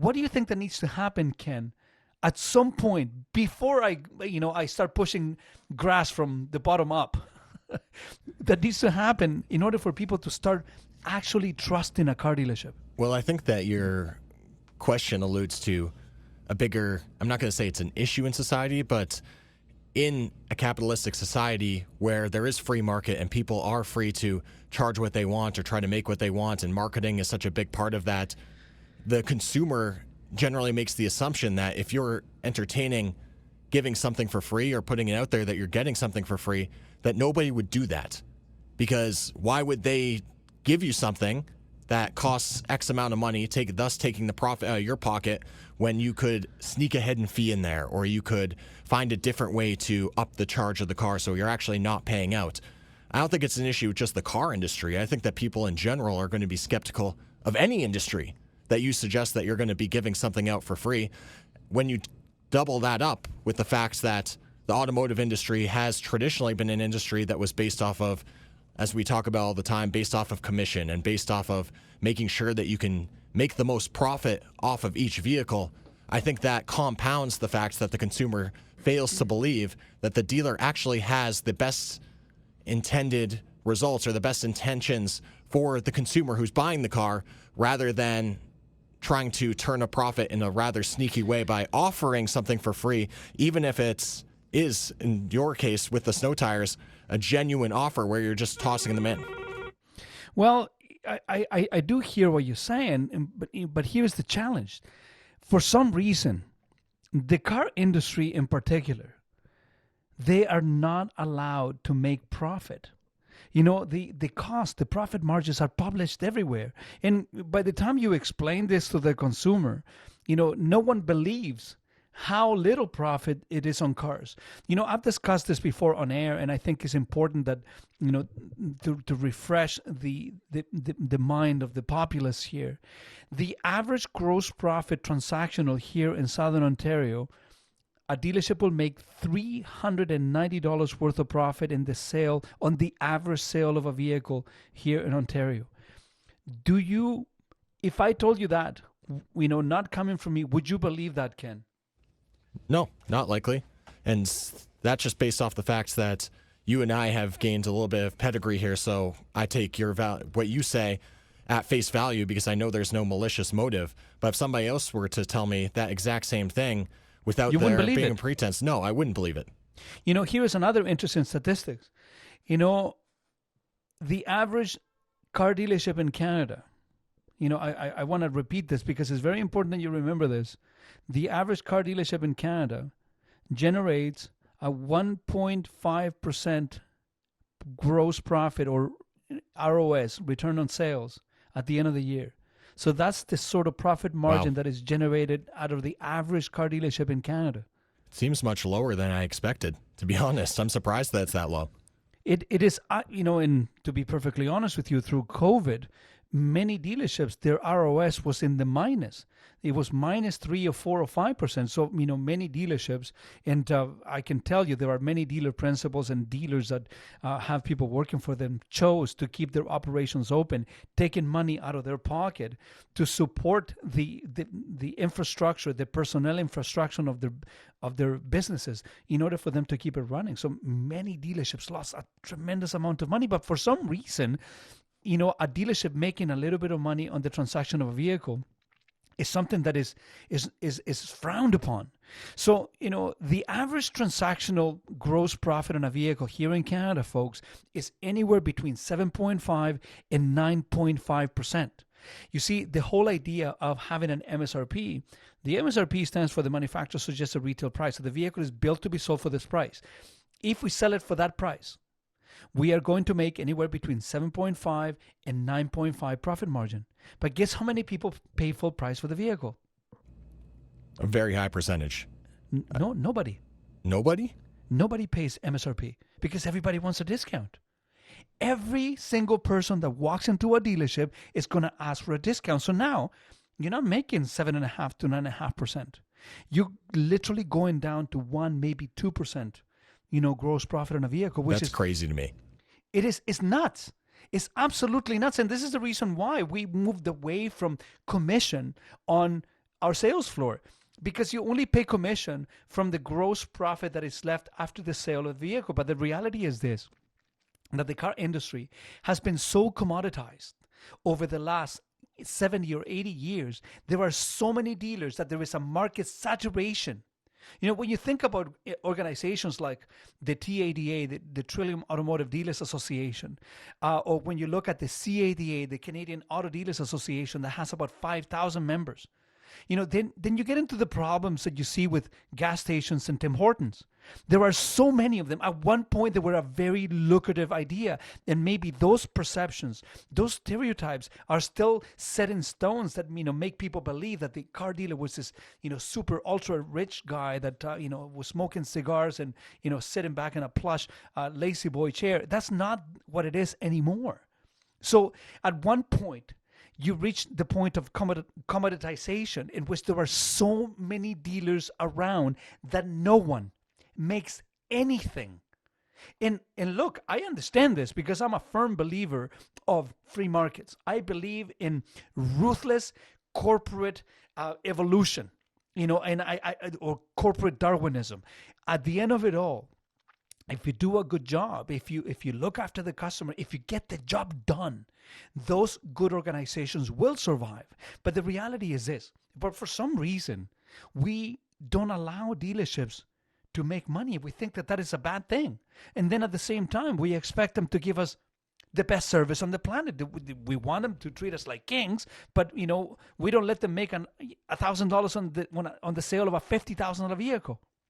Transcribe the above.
What do you think that needs to happen, Ken, at some point before I start pushing grass from the bottom up? That needs to happen in order for people to start actually trusting a car dealership. Well, I think that your question alludes to a bigger, I'm not going to say it's an issue in society, but in a capitalistic society where there is free market and people are free to charge what they want or try to make what they want, and marketing is such a big part of that, the consumer generally makes the assumption that if you're entertaining giving something for free or putting it out there that you're getting something for free, that nobody would do that. Because why would they give you something that costs X amount of money, thus taking the profit out of your pocket, when you could sneak a hidden fee in there, or you could find a different way to up the charge of the car so you're actually not paying out? I don't think it's an issue with just the car industry. I think that people in general are going to be skeptical of any industry that you suggest that you're going to be giving something out for free. When you double that up with the fact that the automotive industry has traditionally been an industry that was based off of, as we talk about all the time, based off of commission and based off of making sure that you can make the most profit off of each vehicle, I think that compounds the fact that the consumer fails to believe that the dealer actually has the best intended results or the best intentions for the consumer who's buying the car, rather than trying to turn a profit in a rather sneaky way by offering something for free, even if it's in your case with the snow tires, a genuine offer where you're just tossing them in. Well, I do hear what you're saying, but here's the challenge. For some reason, the car industry in particular, they are not allowed to make profit. The cost, the profit margins are published everywhere. And by the time you explain this to the consumer, no one believes how little profit it is on cars. I've discussed this before on air, and I think it's important that, to refresh the mind of the populace here. The average gross profit transactional here in Southern Ontario, a dealership will make $390 worth of profit in the sale, on the average sale of a vehicle here in Ontario. If I told you that, not coming from me, would you believe that, Ken? No, not likely. And that's just based off the fact that you and I have gained a little bit of pedigree here, so I take what you say at face value because I know there's no malicious motive. But if somebody else were to tell me that exact same thing without there being a pretense, no, I wouldn't believe it. Here is another interesting statistics. The average car dealership in Canada, I want to repeat this because it's very important that you remember this. The average car dealership in Canada generates a 1.5% gross profit, or ROS, return on sales, at the end of the year. So that's the sort of profit margin that is generated out of the average car dealership in Canada. It seems much lower than I expected, to be honest. I'm surprised that it's that low. It is, and to be perfectly honest with you, through COVID, many dealerships, their ROS was in the minus. It was minus 3 or 4 or 5%. So, many dealerships, and I can tell you there are many dealer principals and dealers that have people working for them, chose to keep their operations open, taking money out of their pocket to support the infrastructure, the personnel infrastructure of their businesses in order for them to keep it running. So many dealerships lost a tremendous amount of money, but for some reason, a dealership making a little bit of money on the transaction of a vehicle is something that is frowned upon. So, the average transactional gross profit on a vehicle here in Canada, folks, is anywhere between 7.5 and 9.5%. You see, the whole idea of having an MSRP, the MSRP stands for the manufacturer suggested retail price. So the vehicle is built to be sold for this price. If we sell it for that price, we are going to make anywhere between 7.5 and 9.5 profit margin. But guess how many people pay full price for the vehicle? A very high percentage. No, nobody. Nobody? Nobody pays MSRP because everybody wants a discount. Every single person that walks into a dealership is going to ask for a discount. So now you're not making 7.5 to 9.5%. You're literally going down to 1, maybe 2%. Gross profit on a vehicle, which That's crazy to me. It's nuts. It's absolutely nuts. And this is the reason why we moved away from commission on our sales floor, because you only pay commission from the gross profit that is left after the sale of the vehicle. But the reality is this, that the car industry has been so commoditized over the last 70 or 80 years. There are so many dealers that there is a market saturation. When you think about organizations like the TADA, the Trillium Automotive Dealers Association, or when you look at the CADA, the Canadian Auto Dealers Association, that has about 5,000 members, then you get into the problems that you see with gas stations and Tim Hortons. There are so many of them. At one point, they were a very lucrative idea, and maybe those perceptions, those stereotypes are still set in stones that make people believe that the car dealer was this super ultra rich guy that was smoking cigars and sitting back in a plush lazy boy chair. That's not what it is anymore. So at one point, you reach the point of commoditization in which there are so many dealers around that no one makes anything. And look, I understand this because I'm a firm believer of free markets. I believe in ruthless corporate evolution, and or corporate Darwinism. At the end of it all, if you do a good job, if you look after the customer, if you get the job done, those good organizations will survive. But the reality is this: but for some reason, we don't allow dealerships to make money. We think that is a bad thing. And then at the same time, we expect them to give us the best service on the planet. We want them to treat us like kings, but we don't let them make $1,000 on the sale of a $50,000 vehicle.